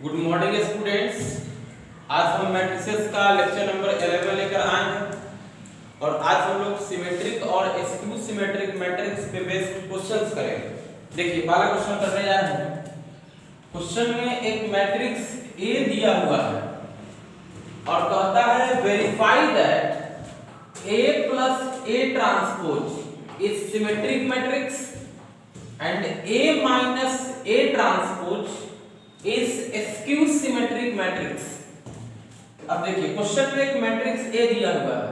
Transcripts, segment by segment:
Good morning students. आज हम matrices का लेक्चर नंबर 11 लेकर आए हैं और आज हम लोग सिमेट्रिक और स्क्यू सिमेट्रिक मैट्रिक्स पे बेस्ड क्वेश्चंस करेंगे। देखिए पहला क्वेश्चन करने जा रहे हैं। क्वेश्चन में एक मैट्रिक्स ए दिया हुआ है और कहता है verify that A plus A transpose is symmetric matrix and A minus A transpose is skew symmetric matrix. अब देखिए क्वेश्चन में एक मैट्रिक्स ए दिया हुआ है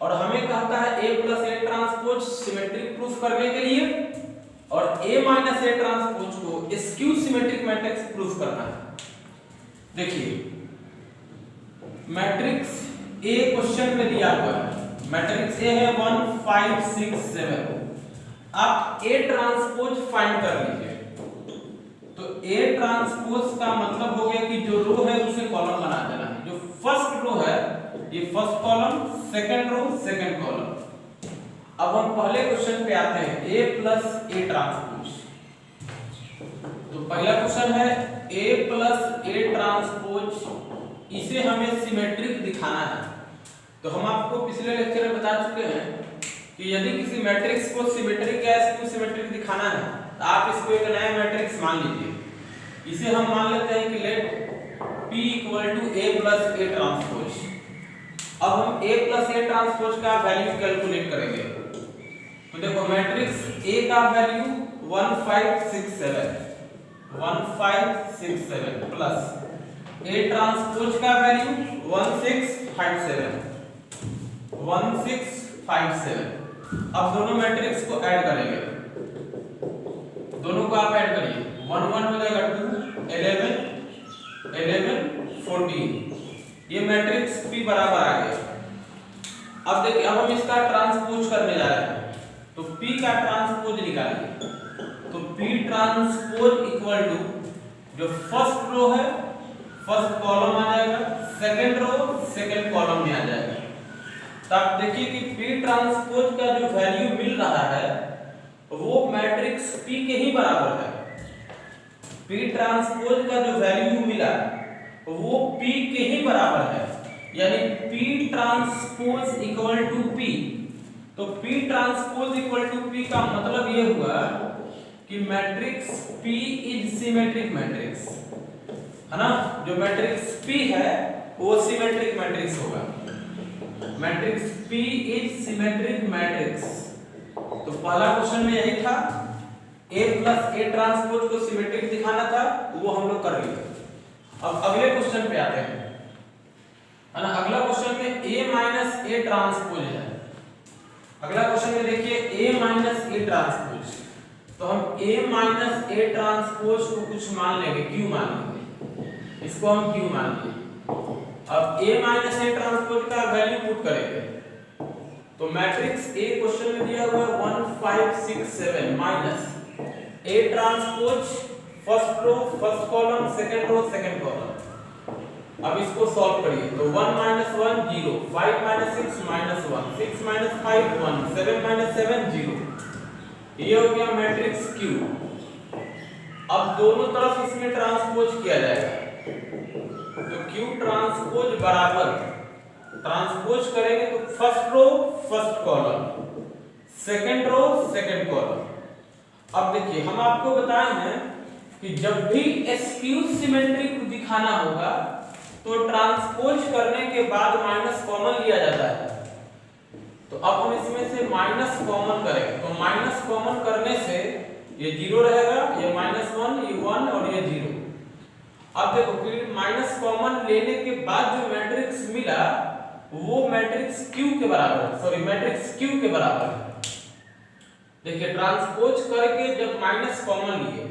और हमें कहता है A plus A transpose symmetric proof करने के लिए और ए माइनस ए ट्रांसपोज को स्क्यू सिमेट्रिक मैट्रिक्स प्रूफ करना है। देखिए मैट्रिक्स ए क्वेश्चन में दिया हुआ है, मैट्रिक्स ए है 1 5 6 7। आप ए ट्रांसपोज फाइंड कर लीजिए। तो ए ट्रांसपोज का मतलब हो गया कि जो रो है उसे कॉलम बना देना है। जो फर्स्ट रो है ये first column, second row second column. अब हम पहले क्वेश्चन पे आते हैं, ए प्लस ए ट्रांसपोज। तो पहला क्वेश्चन है ए प्लस ए ट्रांसपोज, इसे हमें सिमेट्रिक दिखाना है। तो हम आपको पिछले लेक्चर में बता चुके हैं कि यदि किसी मैट्रिक्स को सिमेट्रिक या स्क्यू सिमेट्रिक दिखाना है तो आप इसको एक नया मैट्रिक्स मान लीजिए। इसे हम मान लेते हैं कि let P = A + A transpose. अब हम A + A ट्रांसपोज का वैल्यू कैलकुलेट करेंगे। तो देखो मैट्रिक्स A का वैल्यू 1 5 6 7 1 5 6 7 प्लस A ट्रांसपोज का वैल्यू 1 6 5 7 1 6 5 7। अब दोनों मैट्रिक्स को ऐड करेंगे, दोनों को आप ऐड करिए। 1 1 हो जाएगा 2 11 11 14। ये मैट्रिक्स P बराबर आ गया। अब देखिए अब हम इसका ट्रांसपोज करने जा रहे हैं। तो P का ट्रांसपोज निकालिए। तो P ट्रांसपोज इक्वल टू जो फर्स्ट रो है फर्स्ट कॉलम आ जाएगा, सेकंड रो सेकंड कॉलम में आ जाएगा। तो आप देखिए कि P ट्रांसपोज का जो वैल्यू मिल रहा है वो मैट्रिक्स P के ही बराबर है। P ट्रांसपोज का जो वैल्यू मिला वो P के ही बराबर है, यानी P transpose equal to P। तो P transpose equal to P का मतलब ये हुआ कि matrix P is symmetric matrix, है ना। जो मैट्रिक्स P है वो सिमेट्रिक मैट्रिक्स होगा। Matrix P is symmetric matrix. तो पहला क्वेश्चन में यही था, A प्लस A ट्रांसपोज को सिमेट्रिक दिखाना था, वो हम लोग कर लिए। अब अगले क्वेश्चन पे आते हैं, है ना। अगला क्वेश्चन में A माइनस A ट्रांसपोज है। अगला क्वेश्चन में देखिए A माइनस A ट्रांसपोज। तो हम A माइनस A ट्रांसपोज को कुछ मान लेंगे, Q मान लेंगे, इसको हम Q मान लेंगे। अब A माइनस A ट्रांसपोज का वैल्यू पुट करेंगे। तो मैट्रिक्स A क्वेश्चन में दिया हुआ है 1 5 6 7 minus A transpose first row first column second row second column. अब इसको सॉल्व करिए। तो 1 - 1 0 5 - 6 -1 6 - 5 1 7 - 7 0। ये हो गया मैट्रिक्स Q। अब दोनों तरफ इसमें ट्रांसपोज किया जाएगा। तो Q ट्रांसपोज बराबर ट्रांसपोज करेंगे तो first row first column second row second column. अब देखिए हम आपको बताए हैं कि जब भी स्क्यू सिमेट्रिक दिखाना होगा तो ट्रांसपोज करने के बाद माइनस कॉमन लिया जाता है। तो अब हम इसमें से माइनस कॉमन करेंगे। तो माइनस कॉमन करने से ये 0 रहेगा, ये -1 ये 1 और ये 0। अब देखो फिर माइनस कॉमन लेने के बाद जो मैट्रिक्स मिला वो मैट्रिक्स Q के बराबर है, सॉरी मैट्रिक्स Q के बराबर है। देखिए ट्रांसपोज करके जब माइनस कॉमन लिए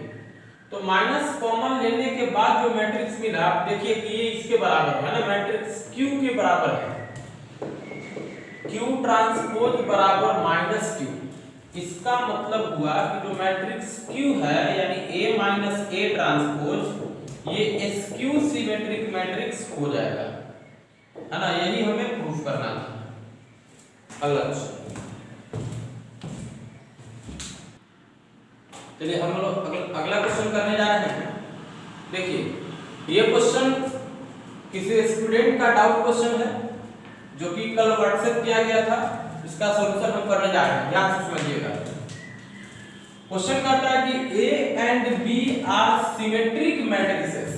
तो माइनस कॉमन लेने के बाद जो मैट्रिक्स मिला आप देखिए कि ये इसके बराबर है ना, मैट्रिक्स Q के बराबर है। Q ट्रांसपोज बराबर -Q। इसका मतलब हुआ कि जो मैट्रिक्स Q है यानी A माइनस A ट्रांसपोज ये स्क्यू सिमेट्रिक मैट्रिक्स हो जाएगा, है ना। यही हमें प्रूफ करना था। अगला क्वेश्चन, चलिए हम लोग अगला क्वेश्चन करने जा रहे हैं। देखिए ये क्वेश्चन किसी स्टूडेंट का डाउट क्वेश्चन है जो कि कल व्हाट्सएप किया गया था, इसका सॉल्यूशन हम करने जा रहे हैं, ध्यान से समझिएगा। क्वेश्चन कहता है कि A and B are symmetric matrices,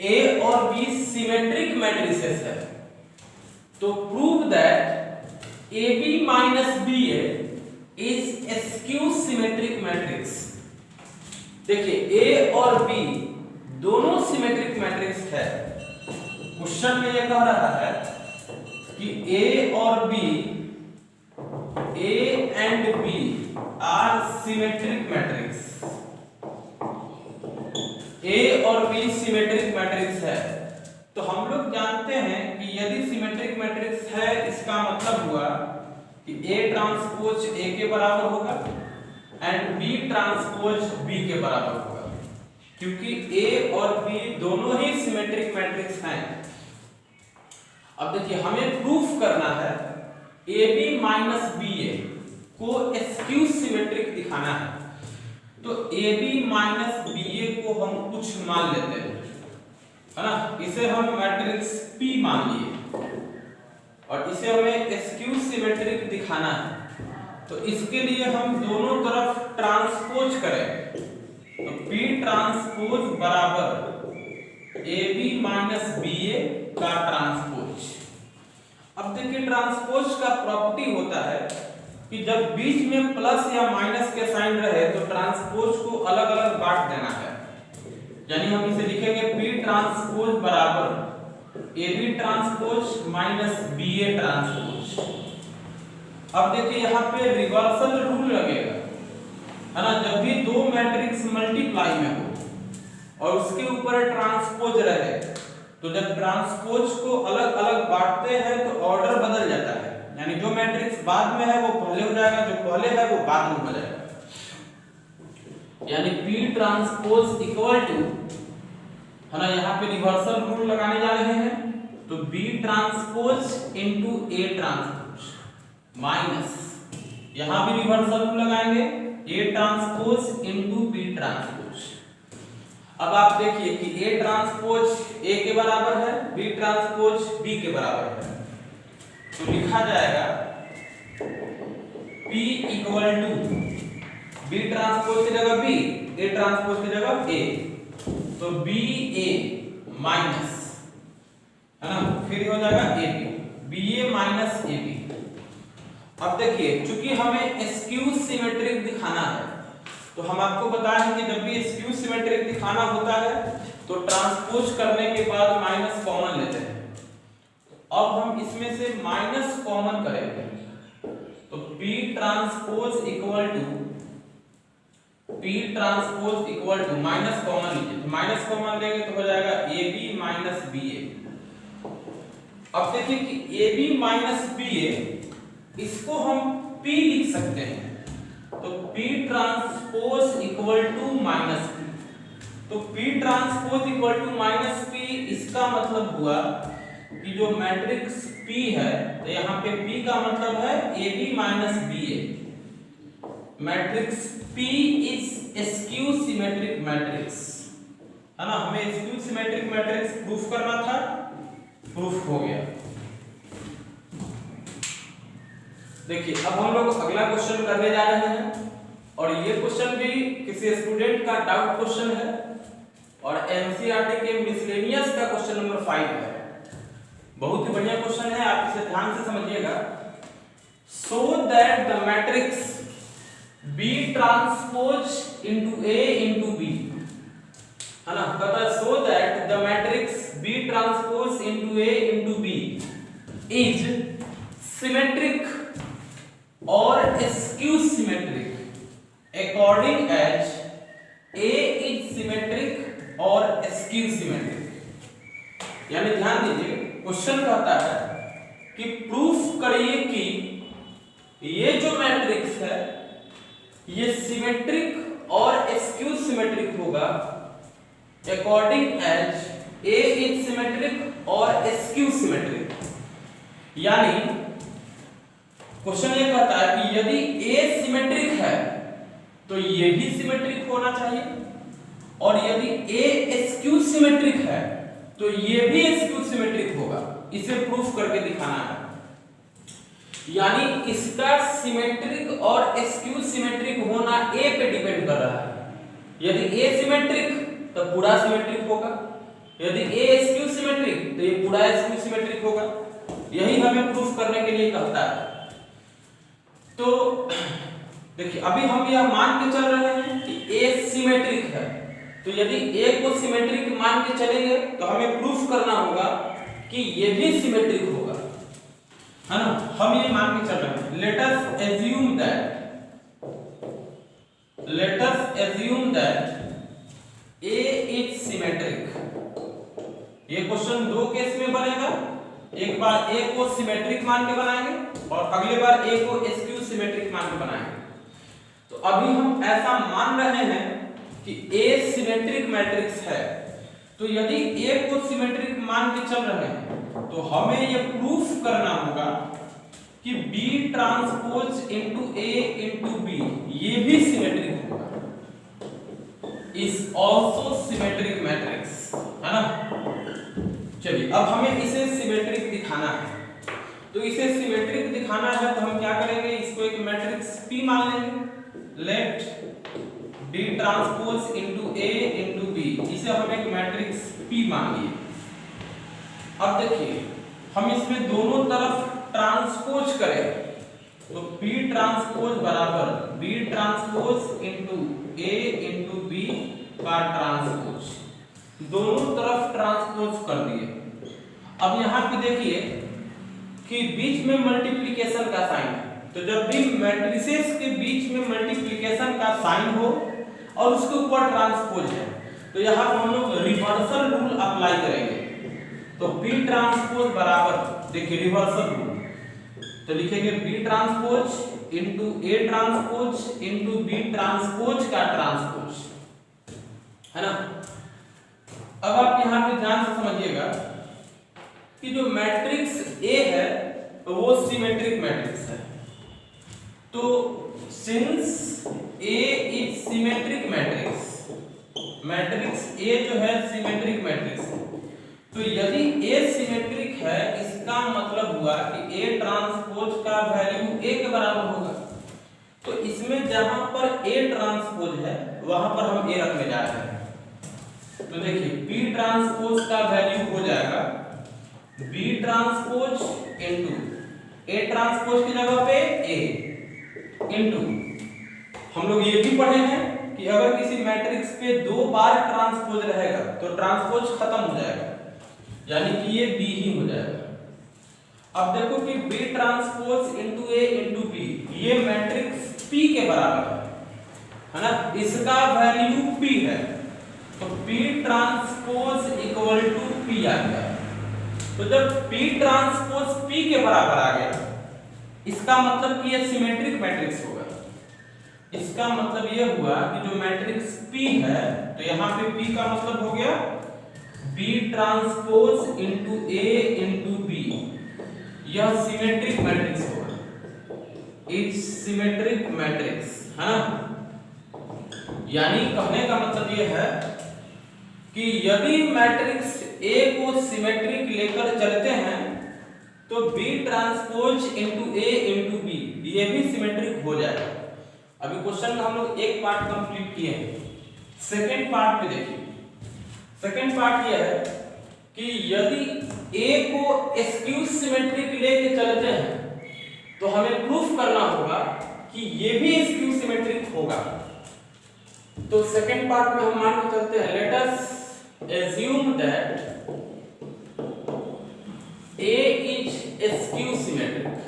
A और बी सिमेट्रिक मैट्रिसेस है, तो prove that A B minus B A is skew symmetric matrix. देखिए ए और बी दोनों सिमेट्रिक मैट्रिक्स है। क्वेश्चन में ये कह रहा है कि ए और B, A and B are symmetric matrix, A और बी सिमेट्रिक मैट्रिक्स है। तो हम लोग जानते हैं कि यदि सिमेट्रिक मैट्रिक्स है इसका मतलब हुआ कि ए ट्रांसपोज ए के बराबर होगा एंड बी ट्रांसपोज बी के बराबर होगा, क्योंकि ए और बी दोनों ही सिमेट्रिक मैट्रिक्स हैं। अब देखिए हमें प्रूफ करना है ए बी माइनस बी ए को स्क्यू सिमेट्रिक दिखाना है। तो ए बी माइनस बी ए को हम कुछ मान लेते हैं, है ना, इसे हम मैट्रिक्स P मान लिए और इसे हमें स्क्यू सिमेट्रिक दिखाना है। तो इसके लिए हम दोनों तरफ ट्रांसपोज करें, तो P ट्रांसपोज बराबर ए बी माइनस बी ए का ट्रांसपोज। अब देखिए ट्रांसपोज का प्रॉपर्टी होता है कि जब बीच में प्लस या माइनस के साइन रहे तो ट्रांसपोज को अलग अलग बांट देना है। यानी हम इसे लिखेंगे P ट्रांसपोज बराबर A B transpose minus B A transpose. अब देखिए यहाँ पे रिवर्सल रूल लगेगा, है ना, जब भी दो मैट्रिक्स मल्टीप्लाई में हो और उसके ऊपर ट्रांसपोज रहे तो जब ट्रांसपोज को अलग अलग बांटते हैं तो ऑर्डर बदल जाता है, यानी जो मैट्रिक्स बाद में है वो पहले हो जाएगा, जो पहले है वो बाद में हो जाएगा। यानी P ट्रांसपोज इक्वल टू, है ना, यहाँ पे रिवर्सल रूल लगाने जा रहे हैं, तो B transpose into A transpose minus, यहाँ भी रिवर्सल रूल लगाएंगे, A transpose into B transpose. अब आप देखिए कि A ट्रांसपोज A के बराबर है, B ट्रांसपोज B के बराबर है, तो लिखा जाएगा P equal to B transpose की जगह B, A ट्रांसपोज की जगह A, तो BA माइनस, है ना, फिर हो जाएगा AB, BA माइनस AB। अब देखिए चूंकि हमें स्क्यू सिमेट्रिक दिखाना है तो हम आपको बताएं कि जब भी स्क्यू सिमेट्रिक दिखाना होता है तो ट्रांसपोज करने के बाद माइनस कॉमन लेते हैं। अब हम इसमें से माइनस कॉमन करेंगे तो P transpose equal to minus common लीजिए, तो माइनस कॉमन लेंगे तो हो जाएगा AB माइनस BA। अब देखिए कि AB माइनस BA इसको हम P लिख सकते हैं, तो P transpose equal to minus P, तो P transpose equal to minus P इसका मतलब हुआ कि जो मैट्रिक्स P है तो यहाँ पे P का मतलब है AB minus BA। Matrix P is skew symmetric matrix, है ना, हमें स्क्यू सिमेट्रिक मैट्रिक्स प्रूफ करना था, प्रूफ हो गया। देखिए अब हम लोग अगला क्वेश्चन करने जा रहे हैं और ये क्वेश्चन भी किसी स्टूडेंट का डाउट क्वेश्चन है और एनसीईआरटी के मिसलेनियस का क्वेश्चन नंबर 5 है। बहुत ही बढ़िया क्वेश्चन है, आप इसे ध्यान से समझिएगा। So that the matrix B transpose into A into B, है ना, कहता है so that the matrix B transpose into A into B is symmetric और skew symmetric according as A is symmetric और स्क्यू सिमेट्रिक। यानी ध्यान दीजिए question कहता है कि प्रूफ करिए कि ये जो मैट्रिक्स है ये सिमेट्रिक और स्क्यू सिमेट्रिक होगा according as A is symmetric और स्क्यू सिमेट्रिक। यानी क्वेश्चन ये कहता है कि यदि A सिमेट्रिक है तो ये भी सिमेट्रिक होना चाहिए और यदि ए स्क्यू सिमेट्रिक है तो ये भी स्क्यू सिमेट्रिक होगा। इसे प्रूफ करके दिखाना है, यानी इसका सिमेट्रिक और स्क्यू सिमेट्रिक होना ए पे डिपेंड कर रहा है। यदि ए सिमेट्रिक तो पूरा सिमेट्रिक होगा, यदि ए स्क्यू सिमेट्रिक तो ये पूरा स्क्यू सिमेट्रिक होगा। यही हमें प्रूफ करने के लिए कहता है। तो देखिए अभी हम यह मान के चल रहे हैं कि ए सिमेट्रिक है, तो यदि ए को सिमेट्रिक मान के चलेंगे तो हमें प्रूफ करना होगा कि ये भी सिमेट्रिक होगा, है ना। हम ये मान के चल रहे हैं, let us assume that A is symmetric। ये क्वेश्चन दो केस में बनेगा, एक बार A को सिमेट्रिक मान के बनाएंगे और अगले बार A को स्क्यू सिमेट्रिक मान के बनाएंगे। तो अभी हम ऐसा मान रहे हैं कि A सिमेट्रिक मैट्रिक्स है, तो यदि A को सिमेट्रिक मान के चल रहे हैं तो हमें यह प्रूफ करना होगा कि B transpose into A into B ये भी सिमेट्रिक होगा, इज आल्सो सिमेट्रिक मैट्रिक्स, है ना। चलिए अब हमें इसे सिमेट्रिक दिखाना है। तो इसे सिमेट्रिक दिखाना है तो हम क्या करेंगे, इसको एक मैट्रिक्स P मान लेंगे। Let D transpose into A into B, इसे हम एक मैट्रिक्स P मान लिए। अब देखिए हम इसमें दोनों तरफ ट्रांसपोज करें तो P ट्रांसपोज बराबर B transpose into A into B का ट्रांसपोज, दोनों तरफ ट्रांसपोज कर दिए। अब यहाँ पे देखिए कि बीच में मल्टीप्लिकेशन का साइन है, तो जब भी मैट्रिसेस के बीच में मल्टीप्लिकेशन का साइन हो और उसके ऊपर ट्रांसपोज है तो यहाँ हम लोग रिवर्सल रूल अप्लाई करेंगे। तो P ट्रांसपोज बराबर देखिए रिवर्सल रूल, तो लिखेंगे B transpose into A transpose into B transpose का ट्रांसपोज, है ना। अब आप यहाँ पे ध्यान से समझिएगा कि जो मैट्रिक्स A है तो वो सिमेट्रिक मैट्रिक्स है। तो since A is symmetric matrix, matrix A जो है सिमेट्रिक मैट्रिक्स है, तो यदि A सिमेट्रिक है इसका मतलब हुआ कि A ट्रांसपोज का वैल्यू A के बराबर होगा। तो इसमें जहां पर A ट्रांसपोज है वहां पर हम A रखने जा रहे हैं। तो देखिए B ट्रांसपोज का वैल्यू हो जाएगा B transpose into A transpose की जगह पे A इनटू, हम लोग ये भी पढ़े हैं कि अगर किसी मैट्रिक्स पे दो बार ट्रांसपोज रहेगा तो ट्रांसपोज खत्म हो जाएगा, यानी कि ये B ही हो जाएगा। अब देखो कि B transpose into A into B ये मैट्रिक्स P के बराबर है ना, इसका वैल्यू P है, तो P transpose equal to P आ गया। तो जब P ट्रांसपोज P के बराबर आ गया इसका मतलब कि ये सिमेट्रिक मैट्रिक्स होगा। इसका मतलब ये हुआ कि जो मैट्रिक्स P है तो यहाँ पे P का मतलब हो गया B transpose into A into B, यह सिमेट्रिक मैट्रिक्स होगा, इज सिमेट्रिक मैट्रिक्स, है ना। यानी कहने का मतलब ये है कि यदि मैट्रिक्स A को सिमेट्रिक लेकर चलते हैं तो B transpose into A into B ये भी सिमेट्रिक हो जाएगा। अभी क्वेश्चन का हम लोग एक पार्ट कंप्लीट किए हैं, सेकंड पार्ट पे देखिए। सेकंड पार्ट ये है कि यदि A को स्क्यू सिमेट्रिक लेके चलते हैं तो हमें प्रूफ करना होगा कि ये भी स्क्यू सिमेट्रिक होगा। तो सेकंड पार्ट में हम मान के चलते हैं, let us assume that A is skew symmetric,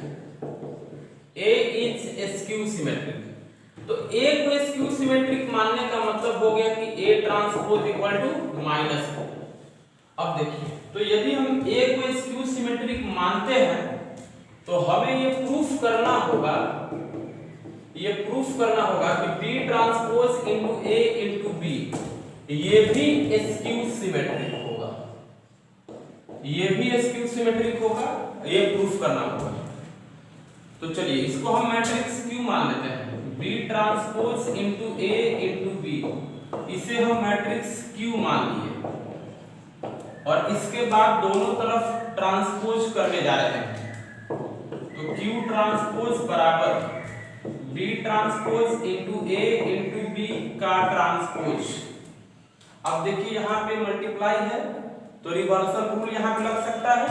A is skew symmetric। तो A को skew symmetric मानने का मतलब हो गया कि A transpose equal to minus. अब देखिए तो यदि हम A को skew symmetric मानते हैं तो हमें ये प्रूफ करना होगा कि B transpose into A into B ये भी स्क्यू सिमेट्रिक होगा, ये भी स्क्यू सिमेट्रिक होगा, ये प्रूफ करना होगा। तो चलिए इसको हम मैट्रिक्स Q मान लेते हैं, B transpose into A into B इसे हम मैट्रिक्स Q मान लिए और इसके बाद दोनों तरफ ट्रांसपोज करने जा रहे हैं। तो Q ट्रांसपोज बराबर B transpose into A into B का ट्रांसपोज। अब देखिए यहाँ पे मल्टीप्लाई है तो रिवर्सल रूल यहाँ पे लग सकता है।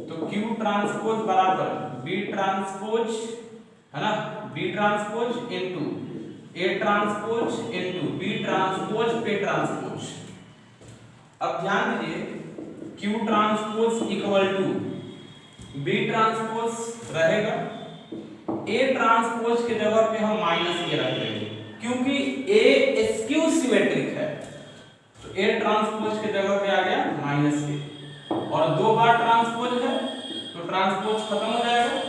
तो Q ट्रांसपोज बराबर B ट्रांसपोज है ना, B transpose into A transpose into B transpose पे ट्रांसपोज। अब ध्यान दीजिए Q transpose equal to B transpose रहेगा, A ट्रांसपोज के जगह पे हम माइनस के रख देंगे क्योंकि A स्क्यू सिमेट्रिक है। तो A ट्रांसपोज के जगह पे आ गया माइनस के और दो बार ट्रांसपोज है तो ट्रांसपोज खत्म हो जाएगा।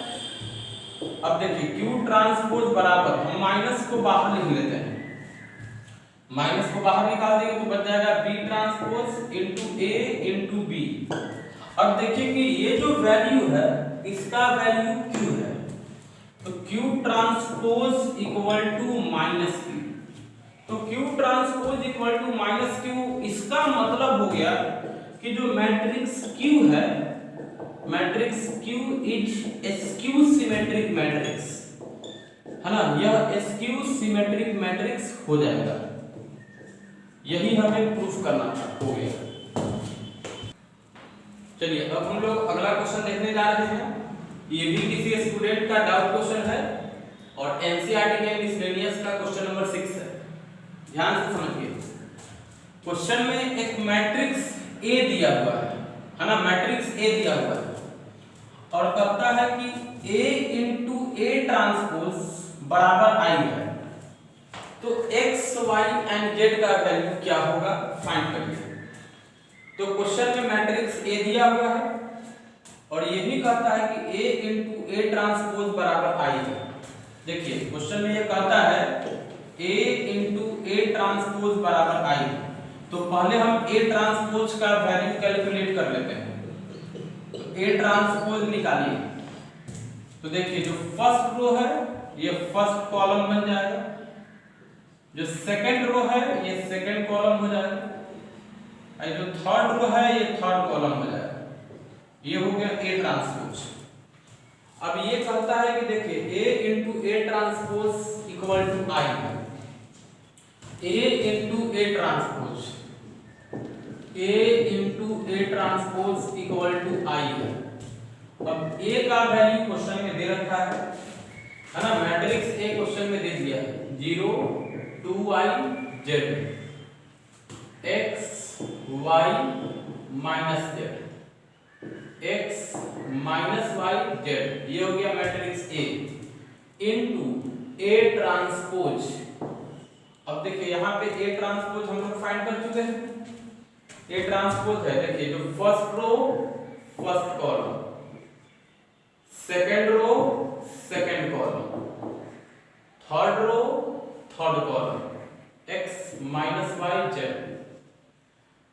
अब देखिए Q ट्रांसपोज बराबर हम माइनस को बाहर लिख लेते हैं, माइनस को बाहर निकाल देंगे तो बच जाएगा B transpose into A into B। अब देखिए कि ये जो वैल्यू है इसका वैल्यू Q है तो Q transpose equal to minus Q। तो Q transpose equal to minus Q, इसका मतलब हो गया कि जो मैट्रिक्स Q है, matrix Q is skew symmetric matrix है ना, यह स्क्यू सिमेट्रिक मैट्रिक्स हो जाएगा। यही हमें प्रूफ करना था, हो गया। चलिए अब हम लोग अगला क्वेश्चन देखने जा रहे हैं। ये भी किसी स्टूडेंट का डाउट क्वेश्चन है और एनसीईआरटी के मिसलेनियस का क्वेश्चन नंबर 6 है। ध्यान से समझिए, क्वेश्चन में एक मैट्रिक्स A दिया हुआ है ना, मैट्रिक्स A दिया हुआ है और कहता है कि A इंटू A ट्रांसपोज बराबर I है। तो x, y एंड z का वैल्यू क्या होगा फाइंड करिए। तो क्वेश्चन में मैट्रिक्स A दिया हुआ है और ये भी कहता है कि A इंटू A ट्रांसपोज बराबर I है। देखिए क्वेश्चन में ये कहता है A इंटू A ट्रांसपोज बराबर I, तो पहले हम A ट्रांसपोज का वैल्यू कैलकुलेट कर लेते हैं। तो A ट्रांसपोज निकालिए तो देखिए जो फर्स्ट रो है ये फर्स्ट कॉलम बन जाएगा, जो सेकंड रो है ये सेकंड कॉलम हो जाएगा, और जो थर्ड रो है ये थर्ड कॉलम हो जाएगा। ये हो गया A ट्रांसपोज। अब ये कहता है कि देखिए A into A transpose equal to I है। A into A transpose, A into A transpose equal to I है। अब A का वैल्यू क्वेश्चन में दे रखा है ना, मैट्रिक्स A क्वेश्चन में दे दिया है 0 2y z x y minus z x minus y z, ये हो गया matrix A into A transpose. अब देखिए यहाँ पे A ट्रांसपोज हम लोग फाइंड कर चुके हैं। A ट्रांसपोज है देखिए जो first row first column, second row second column, third row third column, x minus y z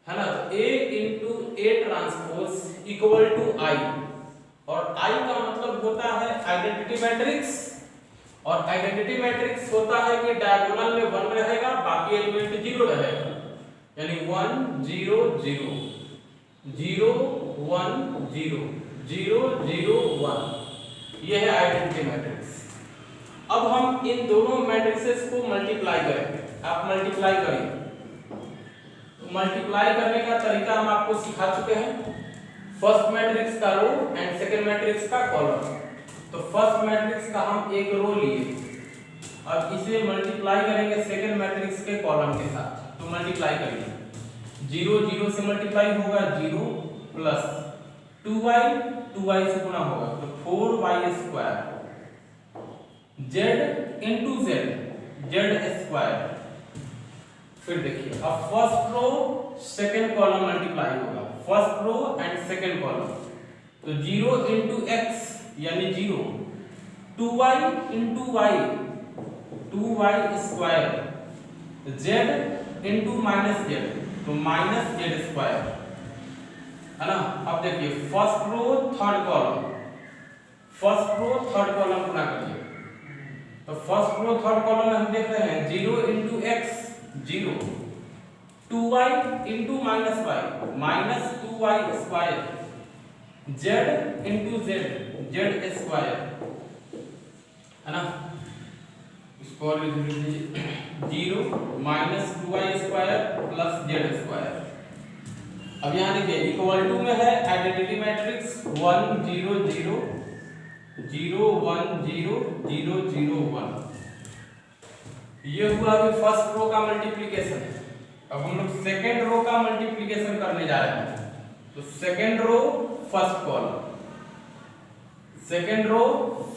है ना। तो A into A transpose equal to I, और I का मतलब होता है आइडेंटिटी मैट्रिक्स, और आइडेंटिटी मैट्रिक्स होता है कि डायगोनल में 1 रहेगा बाकी एलिमेंट 0 रहेगा, यानी 1 0 0 0 1 0 0 0 1, यह है आइडेंटिटी मैट्रिक्स। अब हम इन दोनों मैट्रिसेस को मल्टीप्लाई करेंगे। आप मल्टीप्लाई करिए, तो मल्टीप्लाई करने का तरीका हम आपको सिखा चुके हैं। फर्स्ट मैट्रिक्स का रो एंड सेकंड मैट्रिक्स का कॉलम। तो फर्स्ट मैट्रिक्स का हम एक रो लिए, अब इसे मल्टीप्लाई करेंगे सेकंड मैट्रिक्स के कॉलम के साथ। तो मल्टीप्लाई करिए, 0 0 से मल्टीप्लाई होगा 0 प्लस 2y से गुणा होगा तो 4y square, z into z square. फिर देखिए अब first row second column multiply होगा, first row and second column, तो 0 इंटू x यानी 0, 2y into y 2y square, z into minus z तो माइनस z स्क्वायर है ना। अब देखिए first row third column, first row third column गुणा करिए, तो फर्स्ट रो थर्ड कॉलम में हम देख रहे हैं 0 into x 0 2y into minus y minus 2y square z into z square है ना, इसको और लिख लीजिए 0 minus 2y square plus z square. अब यहाँ देखिए इक्वल टू में है आइडेंटिटी मैट्रिक्स 1 0 0 0 1 0 0 0 1। ये हुआ अभी फर्स्ट रो का मल्टीप्लिकेशन। अब हम लोग सेकेंड रो का मल्टीप्लिकेशन करने जा रहे हैं। तो second row first column, second row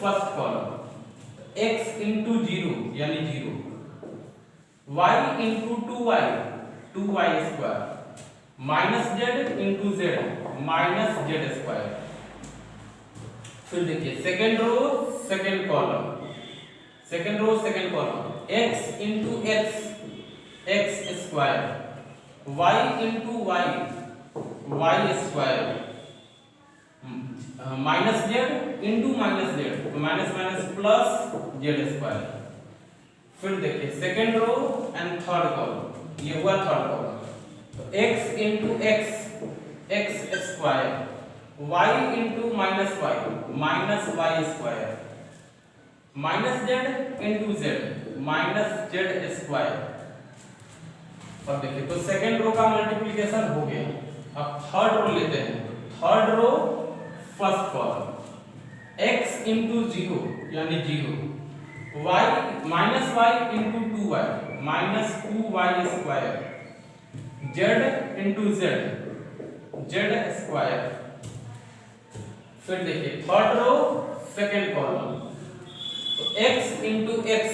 first column x into 0 यानी 0 y into 2y square minus z into z minus z square. फिर देखिए second row second column, second row second column x into x square y into y square minus z into minus z minus minus plus z square. फिर देखिए second row and third column, ये हुआ third column. तो x into x square y into minus y square minus z into z minus z square. अब देखिए तो second रो का multiplication हो गया। अब थर्ड रो लेते हैं। Third row first column x into 0 यानी 0 y minus y into 2y minus 2y square z into z square. फिर देखिए थर्ड रो सेकेंड कॉलम तो x into x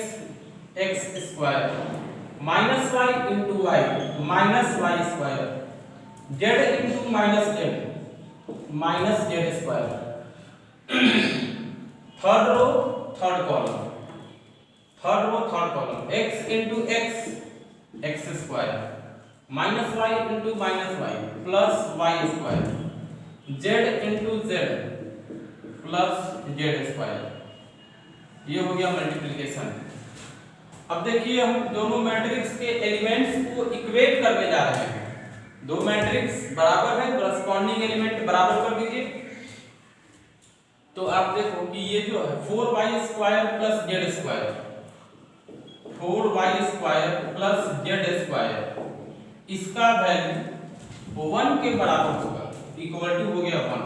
square minus y into y minus y square z into minus z square. Third row third column, third row third column x into x square minus y into minus y plus y square z into z plus z square. ये हो गया multiplication. अब देखिए हम दोनों matrix के elements को equate करने जा रहे हैं। दो मैट्रिक्स बराबर है, करस्पॉन्डिंग एलिमेंट बराबर कर दीजिए। तो आप देखो कि ये जो है 4y square plus z square 4y square plus z square इसका वैल्यू 1 के बराबर होगा, इक्वल टू हो गया 1।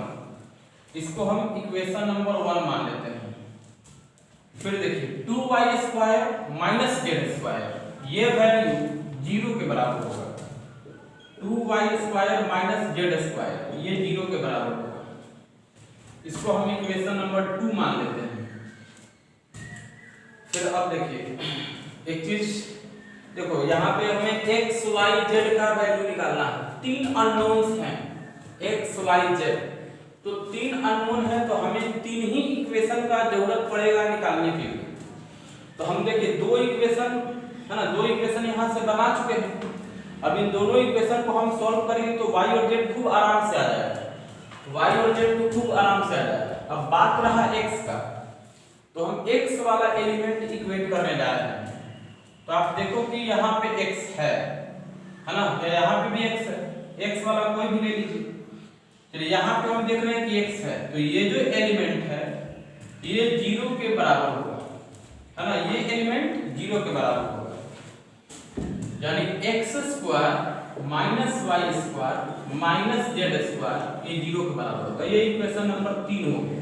इसको हम इक्वेशन नंबर 1 मान लेते हैं। फिर देखिए 2y square minus z square ये वैल्यू 0 के बराबर होगा। 2y square minus z square ये 0 के बराबर होगा। इसको हम इक्वेशन नंबर 2 मान लेते हैं। फिर अब देखिए एक चीज देखो, यहाँ पे हमें x y z का वैल्यू निकालना है। 3 अननोन्स हैं x y z, तो 3 अननोन है तो हमें 3 ही इक्वेशन का जरूरत पड़ेगा निकालने के लिए। तो हम देखिए 2 इक्वेशन है ना, 2 इक्वेशन यहाँ से बना चुके हैं। अब इन दोनों इक्वेशन को हम सॉल्व करेंगे तो y और z खूब आराम से आ जाएगा, y और z तो खूब आराम से आ जाएगा। अब बात रहा x का, तो हम x वाला एलिमेंट इक्वेट करने जा रहे हैं। तो आप देखो कि यहाँ पे x है ना, यहाँ पे भी x है, x वाला कोई भी ले लीजिए। चलिए यहाँ पे हम देख रहे हैं कि x है, तो ये जो एलिमेंट है ये 0 के बराबर होगा, है ना, ये एलिमेंट 0 के बराबर होगा। यानी x square minus y square minus z square ये 0 के बराबर होगा। ये इक्वेशन नंबर 3 हो गया।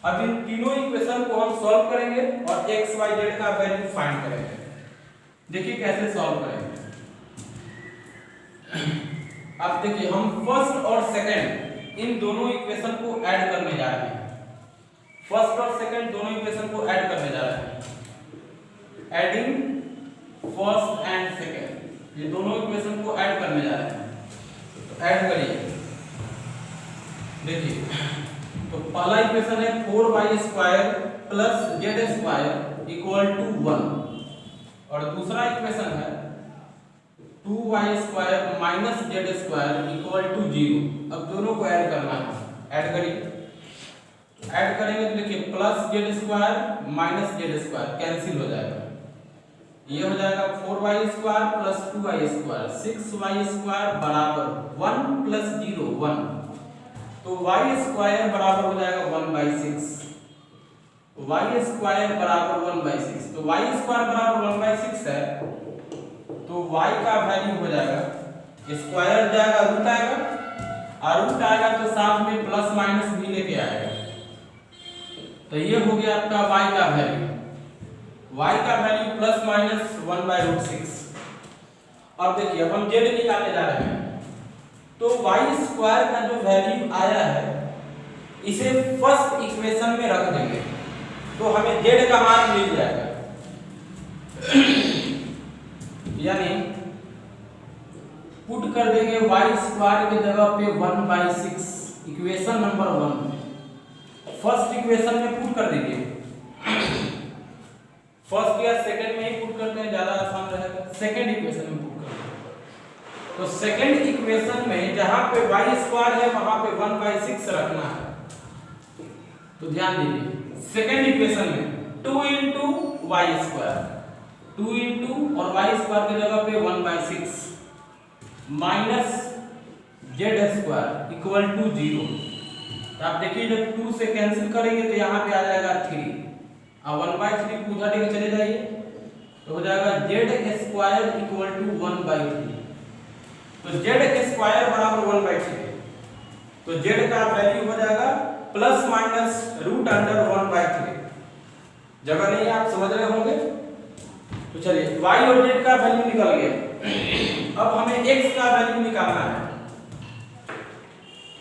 अब इन तीनों इक्वेशन को हम सॉल्व करेंगे और x y z का वैल्यू फाइंड करेंगे। देखिए कैसे सॉल्व करेंगे। अब देखिए हम फर्स्ट और सेकंड इन दोनों इक्वेशन को ऐड करने जा रहे हैं। फर्स्ट और सेकंड दोनों इक्वेशन को ऐड करने जा रहे हैं। एडिंग फर्स्ट एंड सेकंड ये दोनों इक्वेशन को ऐड करने जा रहे हैं। तो ऐड करिए। देखिए तो पहला इक्वेशन है 4y square plus z square equal to 1 और दूसरा इक्वेशन है 2y square minus z square equal to 0। अब दोनों को ऐड करना है। ऐड करिए। ऐड करेंगे तो देखिए plus z square minus z square cancel हो जाएगा। ये हो जाएगा 4y² प्लस 2y², 6y² बराबर 1 प्लस 0 1, तो y² बराबर हो जाएगा 1/6, y² बराबर 1/6, तो y² बराबर 1/6 है, तो y का वैल्यू हो जाएगा, स्क्वायर जाएगा रूट आएगा, और रूट आएगा तो साथ में प्लस माइनस भी लेके आएगा, तो ये हो गया आपका y का वैल्यू, y का वैल्यू प्लस माइनस 1/√6। अब देखिए अब हम z निकालने जा रहे हैं, तो y² का जो वैल्यू आया है इसे फर्स्ट इक्वेशन में रख देंगे तो हमें z का मान मिल जाएगा। यानी पुट कर देंगे y² की जगह पे 1/6, इक्वेशन नंबर 1 फर्स्ट इक्वेशन में पुट कर दीजिए। फर्स्ट या सेकंड में ही पुट करते हैं, ज्यादा आसान रहेगा। सेकंड इक्वेशन में पुट करते हैं, तो सेकंड इक्वेशन में जहां पे y² है वहां पे 1/6 रखना है। तो ध्यान दीजिए सेकंड इक्वेशन में 2 * y², 2 और y² की जगह पे 1/6 माइनस z² इक्वल टू 0। तो आप देखिए जब 2 से कैंसिल करेंगे तो यहाँ पे आ जाएगा 3, अब 1/3 को उधर लेके चले जाइए तो हो जाएगा z² इक्वल टू 1/3, तो z² बराबर 1/3, तो z का वैल्यू हो जाएगा प्लस माइनस √1/3। जगह नहीं आप समझ रहे होंगे, तो चलिए y और z का वैल्यू निकल गया। अब हमें x का वैल्यू निकालना है,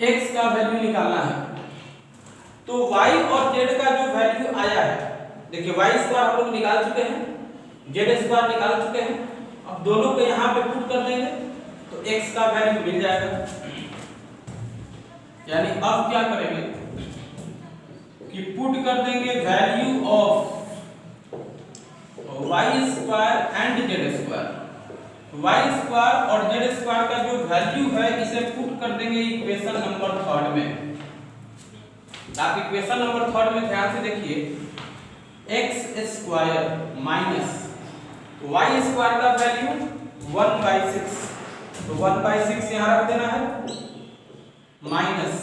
x का वैल्यू निकालना है, तो y और z का जो वैल्यू आया है, देखिए y² हम लोग निकाल चुके हैं, z² निकाल चुके हैं, अब दोनों को यहाँ पे पुट कर देंगे तो x का वैल्यू मिल जाएगा। यानी अब क्या करेंगे कि पुट कर देंगे value of y² and z², y² और z² का जो वैल्यू है इसे पुट कर देंगे इक्वेशन नंबर 3 में। आप इक्वेशन नंबर 3 में ध्यान से देखिए, x² माइनस y² का वैल्यू 1/6, तो 1/6 यहाँ रख देना है, माइनस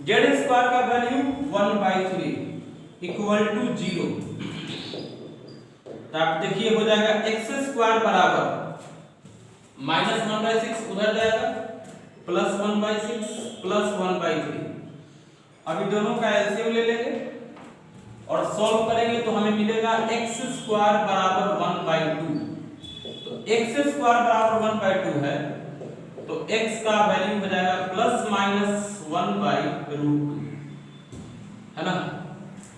z² का वैल्यू 1/3 इक्वल टू 0। तो आप देखिए हो जाएगा x² बराबर माइनस 1/6 उधर जाएगा, प्लस 1/6 प्लस 1/3। अभी दोनों का एलसीएम ले लेंगे और सॉल्व करेंगे तो हमें मिलेगा x² बराबर 1/2, तो x² बराबर 1/2 है, तो x का वैल्यू हो जाएगा प्लस माइनस 1/√2, है ना।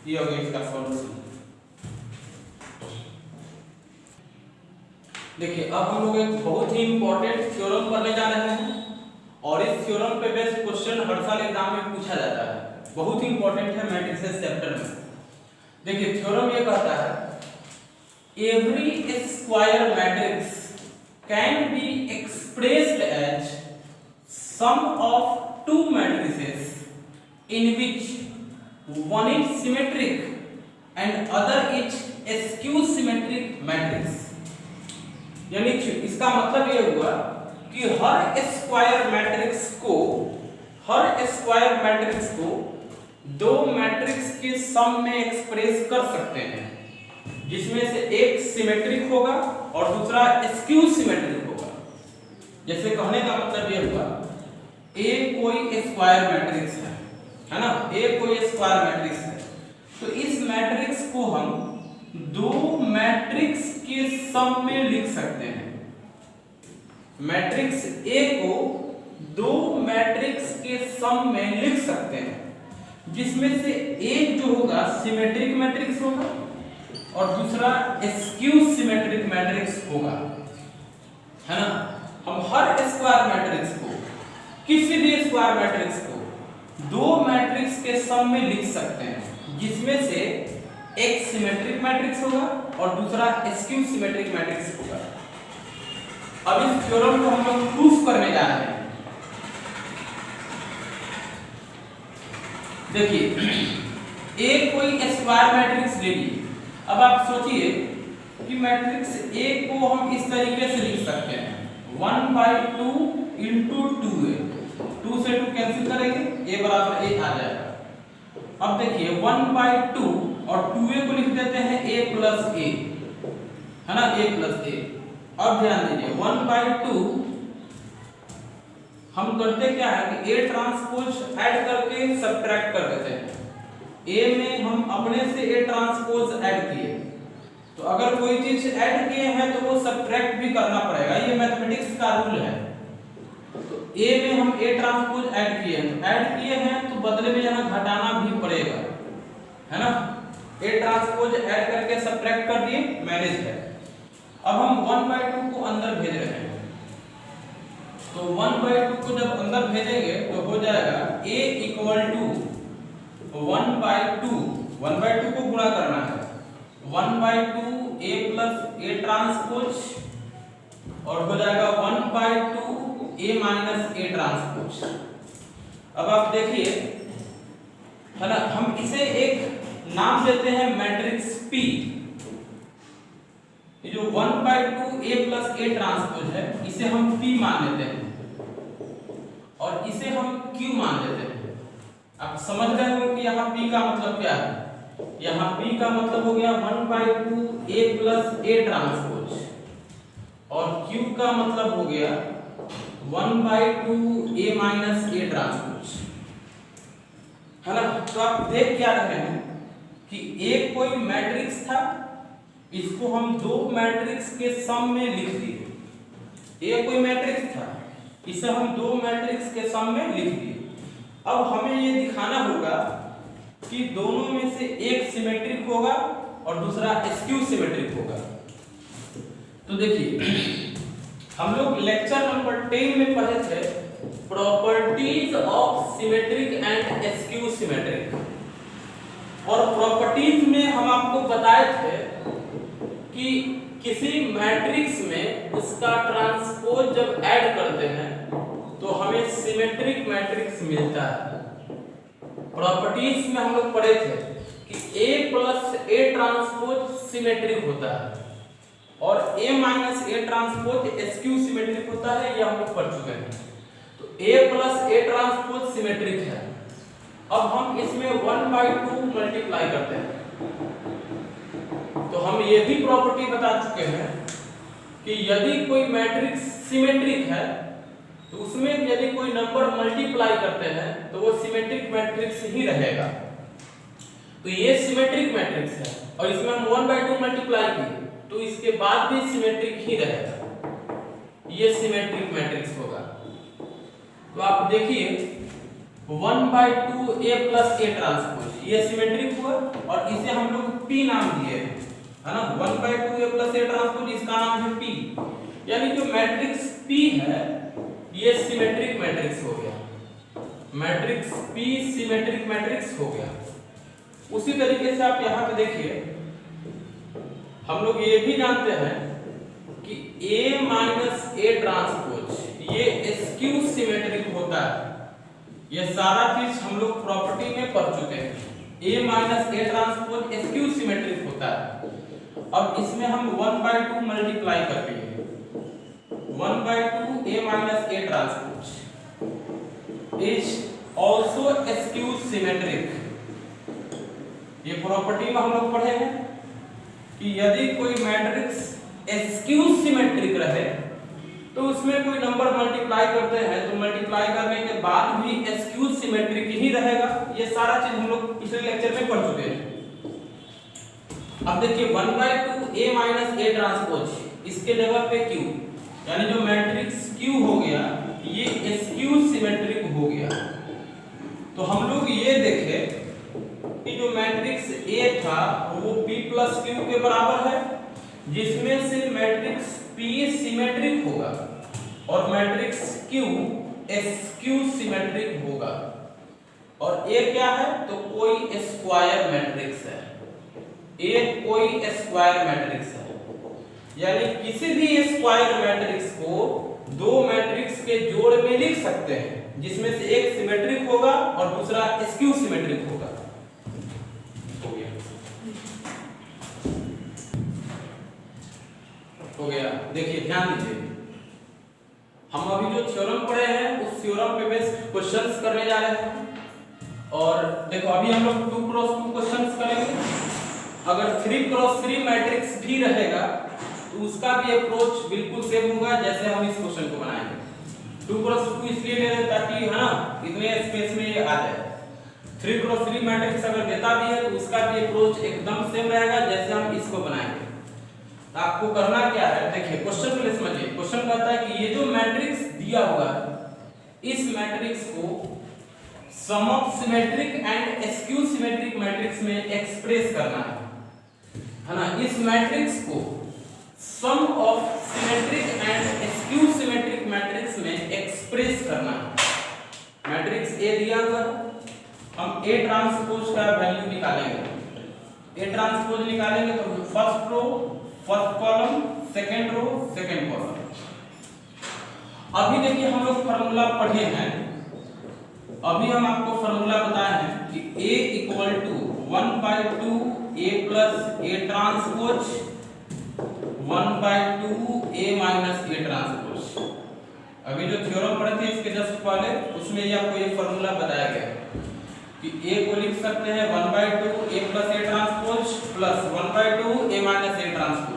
ये हो गया इसका सॉल्यूशन। देखिए अब हम लोग एक बहुत ही इंपॉर्टेंट थ्योरम पढ़ने जा रहे हैं, और इस थ्योरम पे बेस्ड क्वेश्चन हर साल एग्जाम में पूछा जाता है, बहुत ही इंपॉर्टेंट है मैट्रिसेस चैप्टर में। देखिए थ्योरम ये कहता है every square matrix can be expressed as sum of two matrices in which one is symmetric and other is skew symmetric matrix. यानी इसका मतलब ये हुआ कि हर स्क्वायर मैट्रिक्स को दो मैट्रिक्स के सम में एक्सप्रेस कर सकते हैं, जिसमें से एक सिमेट्रिक होगा और दूसरा स्क्यू सिमेट्रिक होगा। जैसे कहने का मतलब ये हुआ ए कोई स्क्वायर मैट्रिक्स है ना, ए कोई स्क्वायर मैट्रिक्स है, तो इस मैट्रिक्स को हम दो मैट्रिक्स के सम में लिख सकते हैं। मैट्रिक्स ए को दो मैट्रिक्स के सम में लिख सकते हैं, जिसमें से एक जो होगा सिमेट्रिक मैट्रिक्स होगा और दूसरा स्क्यू सिमेट्रिक मैट्रिक्स होगा, है ना। हम हर स्क्वायर मैट्रिक्स को, किसी भी स्क्वायर मैट्रिक्स को दो मैट्रिक्स के सम में लिख सकते हैं, जिसमें से एक सिमेट्रिक मैट्रिक्स होगा और दूसरा स्क्यू सिमेट्रिक मैट्रिक्स होगा। अब इस थ्योरम को हम लोग प्रूफ करने जा रहे हैं। देखिए ए कोई स्क्वायर मैट्रिक्स ले लीजिए। अब आप सोचिए कि मैट्रिक्स A को हम इस तरीके से लिख सकते हैं 1/2 × 2A, 2 से 2 कैंसिल करेंगे, A बराबर A आ जाएगा। अब देखिए 1/2 और 2A को लिख देते हैं A + A, है ना, A + A। अब ध्यान दीजिए 1/2 हम करते क्या है कि A ट्रांसपोज ऐड करके सब्ट्रैक्ट कर देते हैं। A में हम अपने से A ट्रांसपोज ऐड किए, तो अगर कोई चीज ऐड किए हैं तो वो सब्ट्रैक्ट भी करना पड़ेगा, ये मैथमेटिक्स का रूल है। तो A में हम A ट्रांसपोज ऐड किए हैं, तो ऐड किए हैं तो बदले में यहाँ घटाना भी पड़ेगा, है ना। A ट्रांसपोज ऐड करके सब्ट्रैक्ट कर दिए, मैनेज है। अब हम 1/2 को अंदर भेज रहे हैं, तो 1/2 को जब अंदर भेजेंगे तो हो जाएगा A = 1/2 को गुणा करना है 1/2 A + A ट्रांसपोज, और हो जाएगा 1/2 A - A ट्रांसपोज। अब आप देखिए, है ना, हम इसे एक नाम देते हैं मैट्रिक्स P। ये जो 1/2 A + A ट्रांसपोज है, इसे हम P मान लेते हैं और इसे हम Q मान लेते हैं। आप समझ रहे हो कि यहाँ P का मतलब क्या है? यहाँ P का मतलब हो गया 1/2 A + A ट्रांसपोज, और Q का मतलब हो गया 1/2 A - A ट्रांसपोज, है ना। तो आप देख क्या रहे हैं कि एक कोई मैट्रिक्स था, इसको हम दो मैट्रिक्स के सम में लिख दिए। एक कोई मैट्रिक्स था, इसे हम दो मैट्रिक्स के सम में लिख दिए। अब हमें ये दिखाना होगा कि दोनों में से एक सिमेट्रिक होगा और दूसरा स्क्यू सिमेट्रिक होगा। तो देखिए, हम लोग लेक्चर नंबर 10 में पढ़े थे properties of symmetric and skew symmetric, और प्रॉपर्टीज में हम आपको बताए थे कि किसी मैट्रिक्स में उसका ट्रांसपोज जब ऐड करते हैं तो हमें सिमेट्रिक मैट्रिक्स मिलता है। प्रॉपर्टीज में हम लोग पढ़े थे कि A + A ट्रांसपोज सिमेट्रिक होता है और A - A transpose skew symmetric होता है, ये हम लोग पढ़ चुके हैं। तो A + A ट्रांसपोज सिमेट्रिक है। अब हम इसमें 1/2 मल्टीप्लाई करते हैं, तो हम ये भी प्रॉपर्टी बता चुके हैं कि यदि कोई मैट्रिक्स सिमेट्रिक है तो उसमें यदि कोई नंबर मल्टीप्लाई करते हैं तो वो सिमेट्रिक मैट्रिक्स ही रहेगा। तो ये सिमेट्रिक मैट्रिक्स है और इसमें हम 1/2 मल्टीप्लाई किए तो इसके बाद भी सिमेट्रिक ही रहेगा, ये सिमेट्रिक मैट्रिक्स होगा। तो आप देखिए 1/2 A + A ट्रांसपोज, ये सिमेट्रिक हुआ और इसे हम लोग P नाम दिए, है ना। 1/2 A + A ट्रांसपोज, इसका नाम है P, यानी जो मैट्रिक्स P है ये सिमेट्रिक मैट्रिक्स हो गया। मैट्रिक्स P सिमेट्रिक मैट्रिक्स हो गया। उसी तरीके से आप यहाँ पे देखिए, हम लोग ये भी जानते हैं कि A - A ट्रांसपोज ये स्क्यू सिमेट्रिक होता है। ये सारा चीज हम लोग प्रॉपर्टी में पढ़ चुके हैं। A - A transpose skew symmetric होता है। अब इसमें हम 1/2 मल्टीप्लाई कर देंगे, 1/2 A - A transpose is also skew symmetric। ये प्रॉपर्टी में हम लोग पढ़े हैं कि यदि कोई मैट्रिक्स स्क्यू सिमेट्रिक रहे तो उसमें कोई नंबर मल्टीप्लाई करते हैं तो मल्टीप्लाई करने के बाद भी स्क्यू सिमेट्रिक ही रहेगा। ये सारा चीज हम लोग पिछले लेक्चर में पढ़ चुके हैं। अब देखिए 1/2 A - A ट्रांसपोज, इसके जगह पे Q, यानी जो मैट्रिक्स Q हो गया ये स्क्यू सिमेट्रिक हो गया। तो हम लोग ये देखे कि जो मैट्रिक्स A था वो P + Q के बराबर है, जिसमें से मैट्रिक्स P सिमेट्रिक होगा और मैट्रिक्स Q स्क्यू सिमेट्रिक होगा। और A क्या है? तो कोई स्क्वायर मैट्रिक्स है। A कोई स्क्वायर मैट्रिक्स है, यानी किसी भी स्क्वायर मैट्रिक्स को दो मैट्रिक्स के जोड़ में लिख सकते हैं, जिसमें से एक सिमेट्रिक होगा और दूसरा स्क्यू सिमेट्रिक होगा। हो गया। देखिए ध्यान दीजिए, हम अभी जो थ्योरम पढ़े हैं उस थ्योरम पे बेस्ड क्वेश्चंस करने जा रहे हैं। और देखो अभी हम लोग 2 क्रॉस 2 क्वेश्चंस करेंगे। अगर 3 क्रॉस 3 मैट्रिक्स भी रहेगा तो उसका भी अप्रोच बिल्कुल सेम होगा जैसे हम इस क्वेश्चन को बनाएंगे। 2 क्रॉस 2 इसलिए ले रहे हैं ताकि है ना इतने स्पेस में ये आ जाए। 3 क्रॉस 3 मैट्रिक्स अगर देता भी है तो उसका भी अप्रोच एकदम सेम रहेगा जैसे हम इसको बनाएंगे। तो आपको करना क्या है, देखिए क्वेश्चन को समझिए। क्वेश्चन कहता है कि ये जो मैट्रिक्स दिया हुआ है इस मैट्रिक्स को sum of symmetric and skew symmetric matrix में एक्सप्रेस करना है ना। इस मैट्रिक्स को sum of symmetric and skew symmetric matrix में एक्सप्रेस करना है। मैट्रिक्स ए दिया हुआ है, हम ए ट्रांसपोज का वैल्यू निकालेंगे। ए ट्रांसपोज निकालेंगे तो first row first column, second row second column. अभी देखिए हम लोग फार्मूला पढ़े हैं, अभी हम आपको फार्मूला बताए हैं कि A equal to 1/2 A plus A transpose 1/2 A minus A transpose. अभी जो थ्योरम पढ़े थे इसके जस्ट पहले उसमें ये आपको ये फार्मूला बताया गया कि A को लिख सकते हैं 1/2 A plus A transpose plus 1/2 A minus A transpose.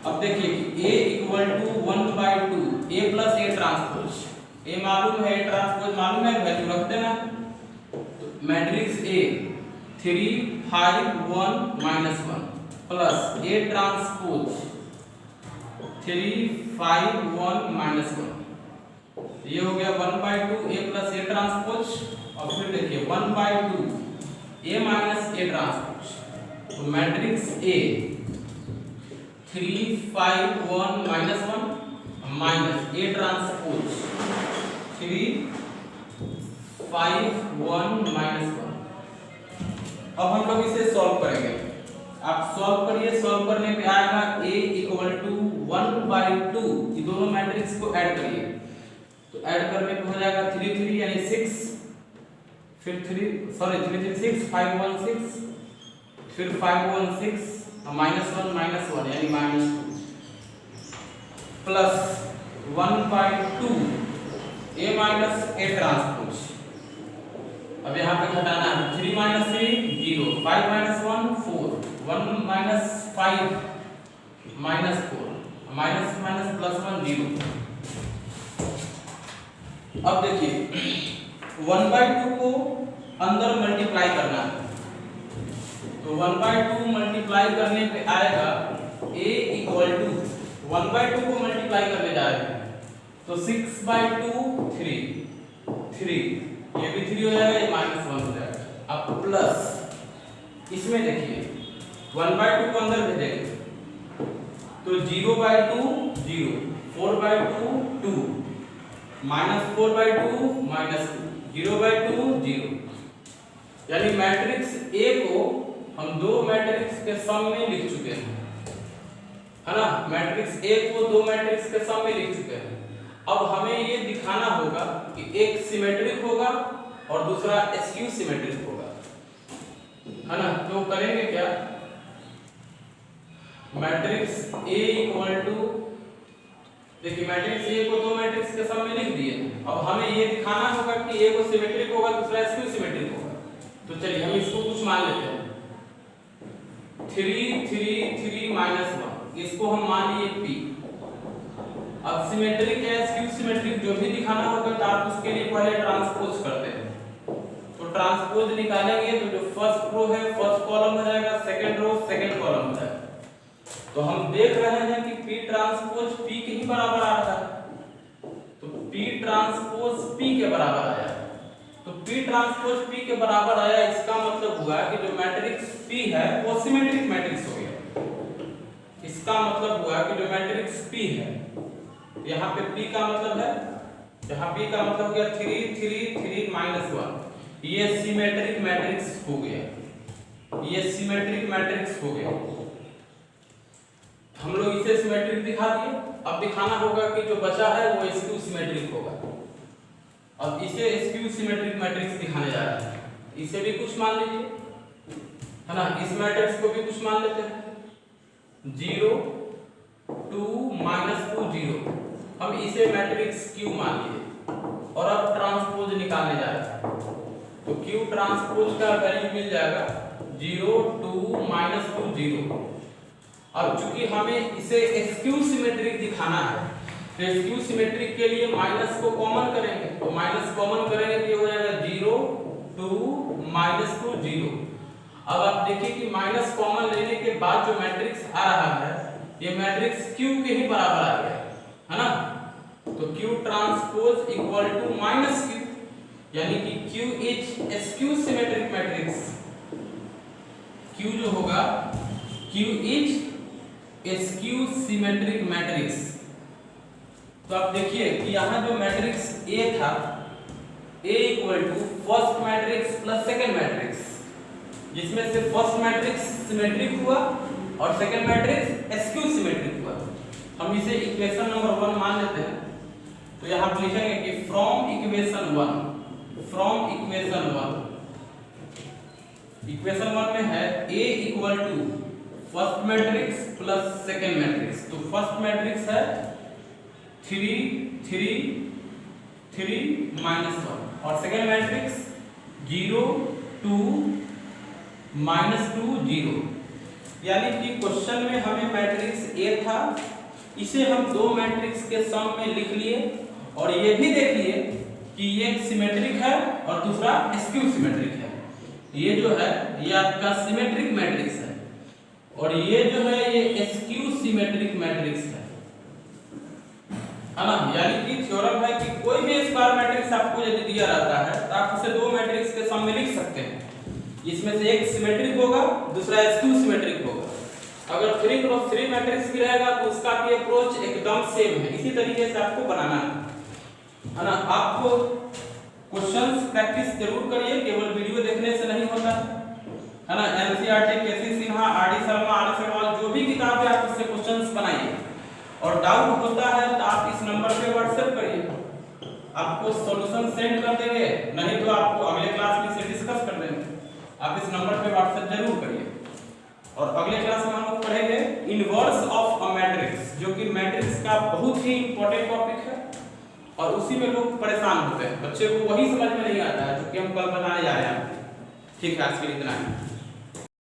अब देखिए कि A equal to 1/2 A plus A transpose, A मालूम है A ट्रांसपोज मालूम है, वैल्यू रख देना। तो matrix A 3 5 1 -1 plus A transpose 3 5 1 -1, ये हो गया 1/2 A प्लस A ट्रांसपोज। और फिर देखिए 1/2 A माइनस A ट्रांसपोज, तो matrix A 3 5 1 -1 minus A transpose 3 5 1 -1। अब हम लोग इसे सॉल्व करेंगे। आप सॉल्व करिए, सॉल्व करने पे आएगा A इक्वल टू 1/2, ये दोनों मैट्रिक्स को ऐड करिए तो ऐड करने पे हो जाएगा 3 3 यानी 6, फिर 3 6 5 1 6, फिर 5 1 6 -1 यानी -2 plus 1/2 A minus A transpose. अब यहाँ पे घटाना है 3 - 3 0, 5 - 1 4, 1 - 5 -4, माइनस माइनस प्लस 1 0। अब देखिए 1/2 को अंदर मल्टीप्लाई करना है तो 1/2 मल्टीप्लाई करने पे आएगा A इक्वल टू 1/2 को मल्टीप्लाई करने जा रहे हैं तो 6/2 3, ये भी 3 हो जाएगा, ये -1 हो जाएगा। अब प्लस इसमें देखिए 1/2 को अंदर भेजेंगे तो 0/2 0, 4/2 2, -4/2 -2, 0/2 0। यानी मैट्रिक्स A को हम दो मैट्रिक्स के सम में लिख चुके हैं, है ना। मैट्रिक्स A को दो मैट्रिक्स के सम में लिख चुके हैं। अब हमें ये दिखाना होगा कि एक सिमेट्रिक होगा और दूसरा स्क्यू सिमेट्रिक होगा, है ना। तो करेंगे क्या, मैट्रिक्स A इक्वल टू, देखिए मैट्रिक्स A को दो मैट्रिक्स के सम में लिख दिए। अब हमें ये दिखाना होगा कि A को सिमेट्रिक होगा दूसरा स्क्यू सिमेट्रिक होगा। तो चलिए हम इसको कुछ मान लेते हैं 3 3 3 -1, इसको हम मान लिए P। अब सिमेट्रिक या स्क्यू सिमेट्रिक जो भी दिखाना होगा तो आप उसके लिए पहले ट्रांसपोज करते हैं। तो ट्रांसपोज निकालेंगे तो जो फर्स्ट रो है फर्स्ट कॉलम हो जाएगा, सेकंड रो सेकंड कॉलम हो जाएगा। तो हम देख रहे हैं कि P ट्रांसपोज P के ही बराबर आ रहा है, तो P ट्रांसपोज P के बराबर आया। तो P ट्रांसपोज P के बराबर आया, इसका मतलब हुआ कि जो मैट्रिक्स P है वो सिमेट्रिक मैट्रिक्स हो गया। इसका मतलब हुआ कि जो मैट्रिक्स P है, यहाँ पे P का मतलब है, यहाँ P का मतलब हो गया 3 3 3 -1, ये सिमेट्रिक मैट्रिक्स हो गया, ये सिमेट्रिक मैट्रिक्स हो गया। हम लोग इसे सिमेट्रिक दिखा दिए। अब दिखाना होगा कि जो बचा है वो स्क्यू सिमेट्रिक होगा। अब इसे स्क्यू सिमेट्रिक मैट्रिक्स दिखाने जा रहे हैं, इसे भी कुछ मान लीजिए, है ना। इस मैट्रिक्स को भी कुछ मान लेते हैं 0 2 -2 0, हम इसे मैट्रिक्स Q मान लिए और अब ट्रांसपोज निकालने जा रहे हैं। तो Q ट्रांसपोज का वैल्यू मिल जाएगा 0 2 -2 0। अब चूंकि हमें इसे स्क्यू सिमेट्रिक दिखाना है, तो स्क्यू सिमेट्रिक के लिए माइनस को कॉमन करेंगे, तो माइनस कॉमन करेंगे तो ये हो जाएगा 0 2 -2 0। अब आप देखिए कि माइनस कॉमन लेने के बाद जो मैट्रिक्स आ रहा है ये मैट्रिक्स Q के ही बराबर आ गया है ना। तो Q transpose equal to -Q, यानी कि Q is skew symmetric matrix. Q जो होगा Q is skew symmetric matrix. तो आप देखिए कि यहाँ जो मैट्रिक्स A था, A equal to first matrix plus second matrix, जिसमें से फर्स्ट मैट्रिक्स सिमेट्रिक हुआ और सेकंड मैट्रिक्स स्क्यू सिमेट्रिक हुआ। हम इसे इक्वेशन नंबर 1 मान लेते हैं। तो यहाँ आप लिखेंगे कि फ्रॉम इक्वेशन 1 में है A equal to first matrix plus second matrix. तो फर्स्ट मैट्रिक्स है 3 3 3 -1 और सेकंड मैट्रिक्स 0 2 -2 0। यानी कि क्वेश्चन में हमें मैट्रिक्स A था, इसे हम दो मैट्रिक्स के सम में लिख लिए और ये भी देख लिए कि ये सिमेट्रिक है और दूसरा स्क्यू सिमेट्रिक है। ये जो है ये आपका सिमेट्रिक मैट्रिक्स है और ये जो है ये स्क्यू सिमेट्रिक मैट्रिक्स है ना। यानी कि थ्योरम है कि कोई भी स्क्वायर मैट्रिक्स आपको यदि दिया रहता है तो आप उसे दो मैट्रिक्स के सम में लिख सकते हैं। इसमें से एक सिमेट्रिक होगा, दूसरा स्क्यू सिमेट्रिक होगा। अगर 3 क्रॉस 3 मैट्रिक्स भी रहेगा तो उसका भी अप्रोच एकदम सेम है। इसी तरीके से आपको बनाना है ना। आपको क्वेश्चंस प्रैक्टिस जरूर करिए, केवल वीडियो देखने से नहीं होता है ना। NCERT, K C Sinha, R D Sharma, R Agarwal जो भी किताब है आप उससे क्वेश्चंस बनाइए और डाउट होता है तो आप इस नंबर पे व्हाट्सएप करिए, आपको सॉल्यूशन सेंड कर देंगे, नहीं तो आपको अगले क्लास में इसे डिस्कस कर देंगे। आप इस नंबर पे व्हाट्सएप जरूर करिए। और अगले क्लास में हम लोग पढ़ेंगे इनवर्स ऑफ अ मैट्रिक्स, जो कि मैट्रिक्स का बहुत ही इंपॉर्टेंट टॉपिक है और उसी में लोग परेशान होते हैं। बच्चे को वही समझ में नहीं आता है जो कि हम कल बताने जा रहे हैं। ठीक है, आज के लिए इतना ही।